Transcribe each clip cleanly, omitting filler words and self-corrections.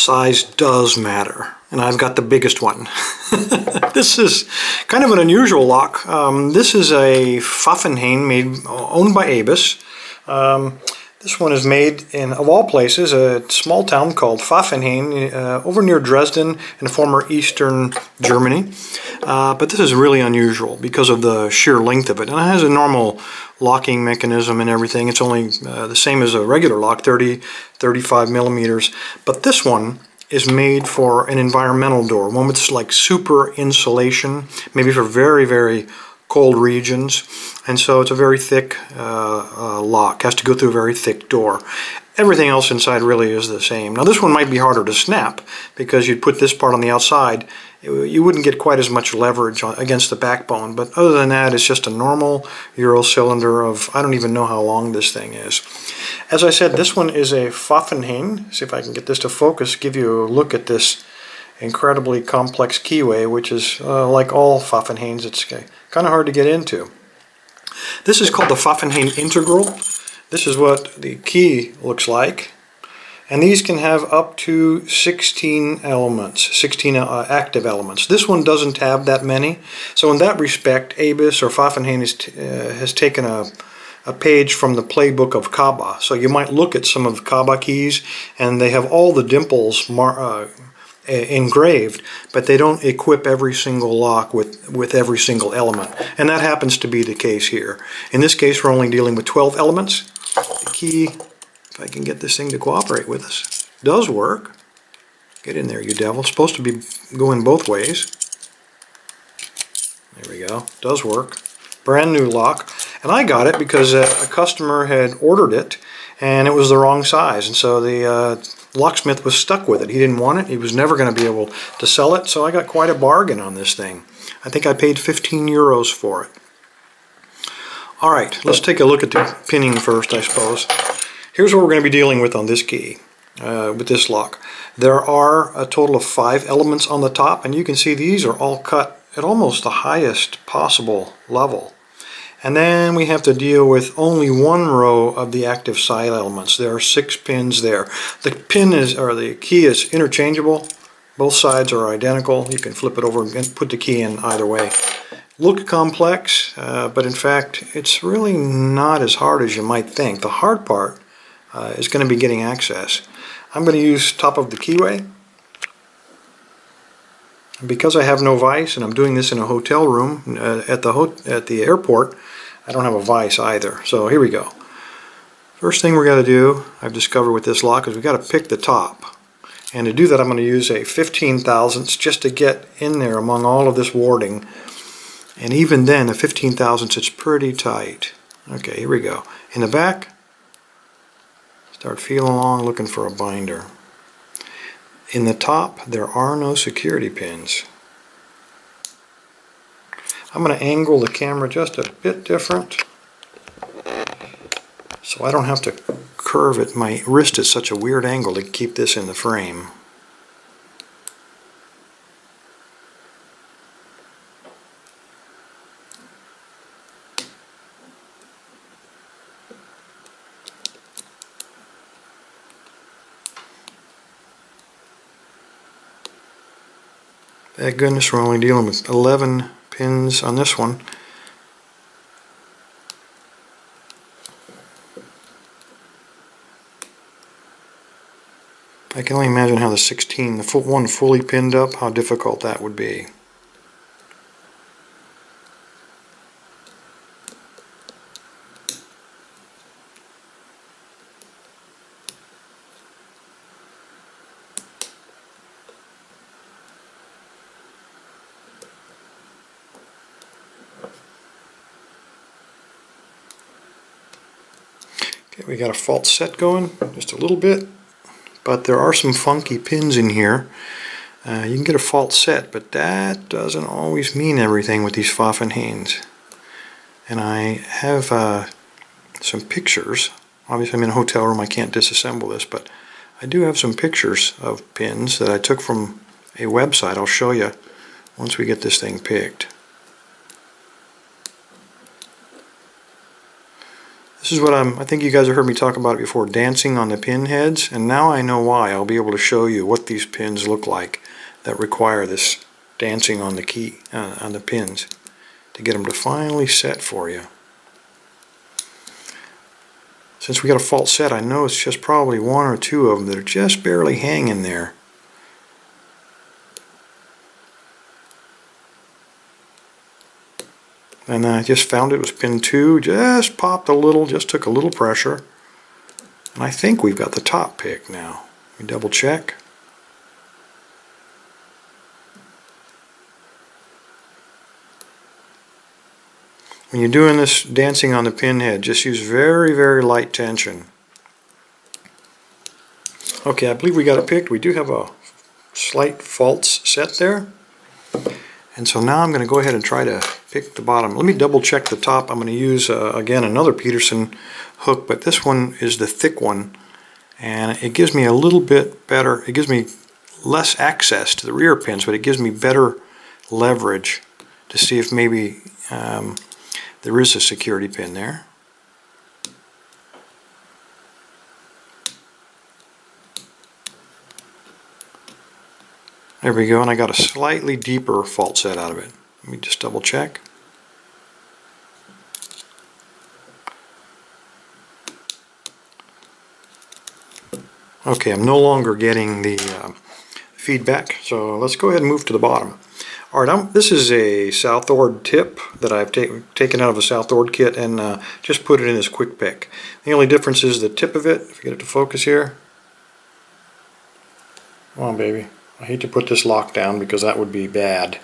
size does matter, and I've got the biggest one. This is kind of an unusual lock. This is a Pfaffenhain owned by Abus. This one is made in, of all places, a small town called Pfaffenhain over near Dresden in the former Eastern Germany. But this is really unusual because of the sheer length of it. And it has a normal locking mechanism and everything. It's only the same as a regular lock, 35 millimeters. But this one is made for an environmental door, one with like super insulation, maybe for very, very cold regions. And so it's a very thick lock, has to go through a very thick door. Everything else inside really is the same. Now this one might be harder to snap because you'd put this part on the outside. You wouldn't get quite as much leverage against the backbone, but other than that, it's just a normal Euro cylinder of, I don't even know how long this thing is. As I said, this one is a Pfaffenhain. See if I can get this to focus, give you a look at this incredibly complex keyway, which is like all Pfaffenhains, it's kind of hard to get into. This is called the Pfaffenhain Integral. This is what the key looks like. And these can have up to 16 elements, 16 active elements. This one doesn't have that many. So in that respect, Abus or Pfaffenhain has taken a page from the playbook of Kaba. So you might look at some of Kaba keys and they have all the dimples engraved, but they don't equip every single lock with every single element. And that happens to be the case here. In this case, we're only dealing with 12 elements. The key, if I can get this thing to cooperate with us, does work. Get in there, you devil. It's supposed to be going both ways. There we go. Does work. Brand new lock. And I got it because a customer had ordered it and it was the wrong size. And so the locksmith was stuck with it. He didn't want it. He was never going to be able to sell it. So I got quite a bargain on this thing. I think I paid 15 euros for it. All right, let's take a look at the pinning first, I suppose. Here's what we're going to be dealing with on this key, with this lock. There are a total of 5 elements on the top, and you can see these are all cut at almost the highest possible level. And then we have to deal with only one row of the active side elements. There are 6 pins there. The pin is, or the key is interchangeable. Both sides are identical. You can flip it over and put the key in either way. Look complex, but in fact it's really not as hard as you might think. The hard part is going to be getting access. I'm going to use top of the keyway. Because I have no vise and I'm doing this in a hotel room at the airport, I don't have a vise either. So here we go. First thing we're going to do, I've discovered with this lock, is we've got to pick the top. And to do that I'm going to use a 15 thousandths just to get in there among all of this warding. And even then, a 15 thousandths, it's pretty tight. Okay, here we go. In the back, start feeling along looking for a binder. In the top, there are no security pins. I'm going to angle the camera just a bit different so I don't have to curve it. My wrist at such a weird angle to keep this in the frame. Thank goodness we're only dealing with 11 pins on this one. I can only imagine how the 16, the one fully pinned up, how difficult that would be. We got a false set going, just a little bit, but there are some funky pins in here. You can get a false set, but that doesn't always mean everything with these Pfaffenhains. And I have some pictures. Obviously I'm in a hotel room, I can't disassemble this, but I do have some pictures of pins that I took from a website. I'll show you once we get this thing picked. This This is what I think you guys have heard me talk about it before, dancing on the pin heads, and now I know why. I'll be able to show you what these pins look like that require this dancing on the key, on the pins, to get them to finally set for you. Since we got a false set, I know it's just probably one or two of them that are just barely hanging there. And I just found it was pin 2, just popped a little, just took a little pressure. And I think we've got the top pick now. Let me double check. When you're doing this dancing on the pin head, just use very, very light tension. Okay, I believe we got it picked. We do have a slight false set there. And so now I'm going to go ahead and try to pick the bottom. Let me double check the top. I'm going to use, again, another Peterson hook, but this one is the thick one. And it gives me a little bit better, it gives me less access to the rear pins, but it gives me better leverage to see if maybe there is a security pin there. There we go, and I got a slightly deeper false set out of it. Let me just double check. Okay, I'm no longer getting the feedback, so let's go ahead and move to the bottom. Alright, this is a Southord tip that I've taken out of a Southord kit and just put it in this quick pick. The only difference is the tip of it. If you get it to focus here. Come on, baby. I hate to put this lock down because that would be bad.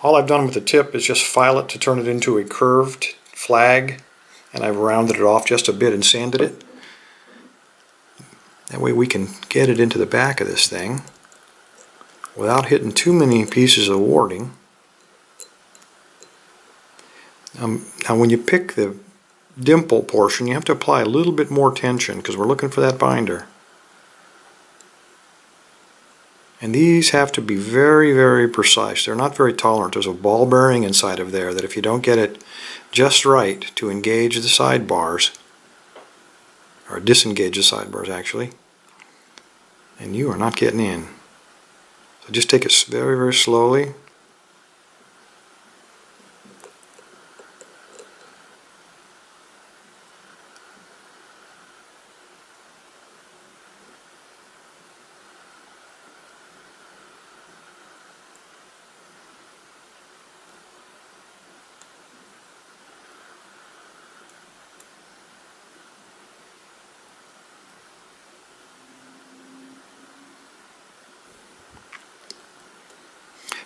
All I've done with the tip is just file it to turn it into a curved flag, and I've rounded it off just a bit and sanded it. That way we can get it into the back of this thing without hitting too many pieces of warding. Now when you pick the dimple portion, you have to apply a little bit more tension because we're looking for that binder. And these have to be very, very precise. They're not very tolerant. There's a ball bearing inside of there that if you don't get it just right to engage the sidebars, or disengage the sidebars actually, and you are not getting in. So just take it very, very slowly.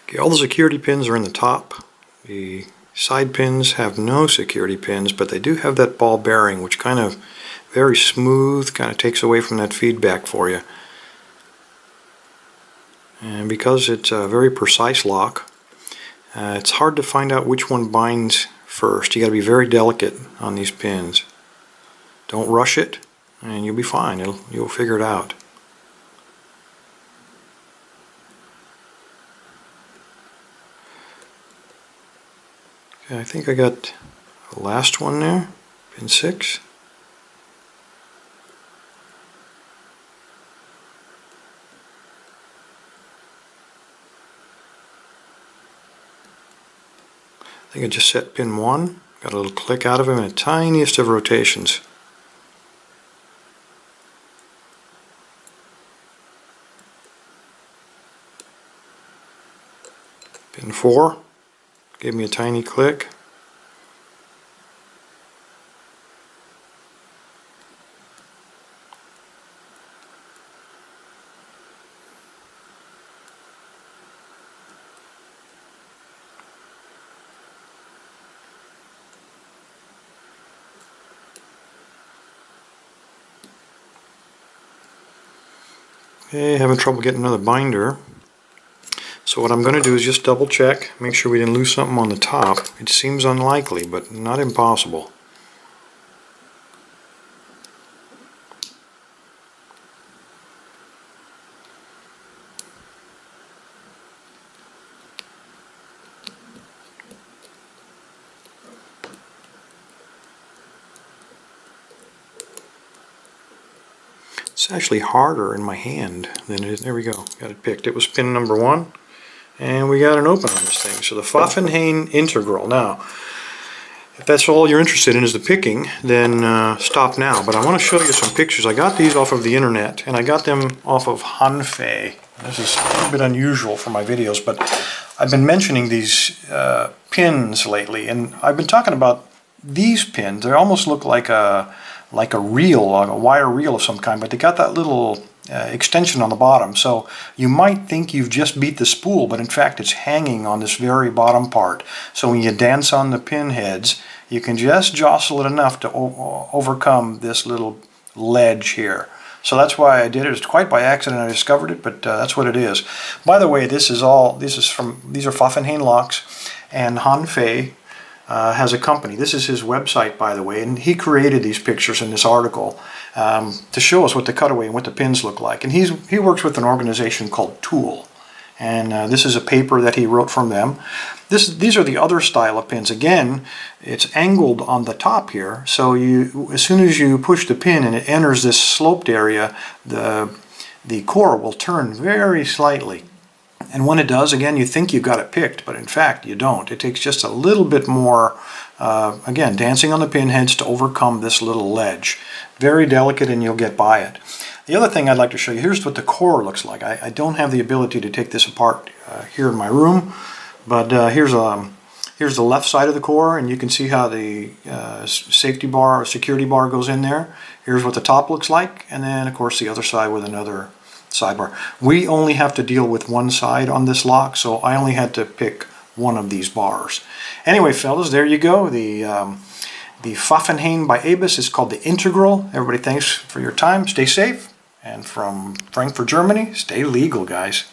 Okay, all the security pins are in the top. The side pins have no security pins, but they do have that ball bearing, which kind of very smooth, kind of takes away from that feedback for you. And because it's a very precise lock, it's hard to find out which one binds first. You got to be very delicate on these pins. Don't rush it, and you'll be fine. You'll figure it out. Okay, I think I got the last one there, pin 6. I think I just set pin 1, got a little click out of him in the tiniest of rotations. Pin 4. Gave me a tiny click. Okay, having trouble getting another binder. So what I'm going to do is just double check, make sure we didn't lose something on the top. It seems unlikely, but not impossible. It's actually harder in my hand than it is. There we go. Got it picked. It was pin number 1. And we got an open on this thing. So the Pfaffenhain integral. Now, if that's all you're interested in is the picking, then stop now. But I want to show you some pictures. I got these off of the internet, and I got them off of Hanfei. This is a little bit unusual for my videos, but I've been mentioning these pins lately, and I've been talking about these pins. They almost look like a reel, like a wire reel of some kind, but they got that little extension on the bottom. So you might think you've just beat the spool, but in fact it's hanging on this very bottom part. So when you dance on the pin heads, you can just jostle it enough to overcome this little ledge here. So that's why I did it. It's quite by accident I discovered it, but that's what it is. By the way, these are Pfaffenhain locks, and Hanfei has a company. This is his website, by the way, and he created these pictures in this article to show us what the cutaway and what the pins look like. And he works with an organization called Tool, and this is a paper that he wrote from them. These are the other style of pins. Again, it's angled on the top here, so as soon as you push the pin and it enters this sloped area, the core will turn very slightly. And when it does, again, you think you've got it picked, but in fact you don't. It takes just a little bit more, again, dancing on the pin heads to overcome this little ledge. Very delicate, and you'll get by it. The other thing I'd like to show you, here's what the core looks like. I don't have the ability to take this apart here in my room, but here's the left side of the core, and you can see how the safety bar or security bar goes in there. Here's what the top looks like, and then of course the other side with another sidebar. We only have to deal with one side on this lock, so I only had to pick one of these bars. Anyway, fellas, there you go. The Pfaffenhain by Abus is called the Integral. Everybody, thanks for your time. Stay safe. And from Frankfurt, Germany, stay legal, guys.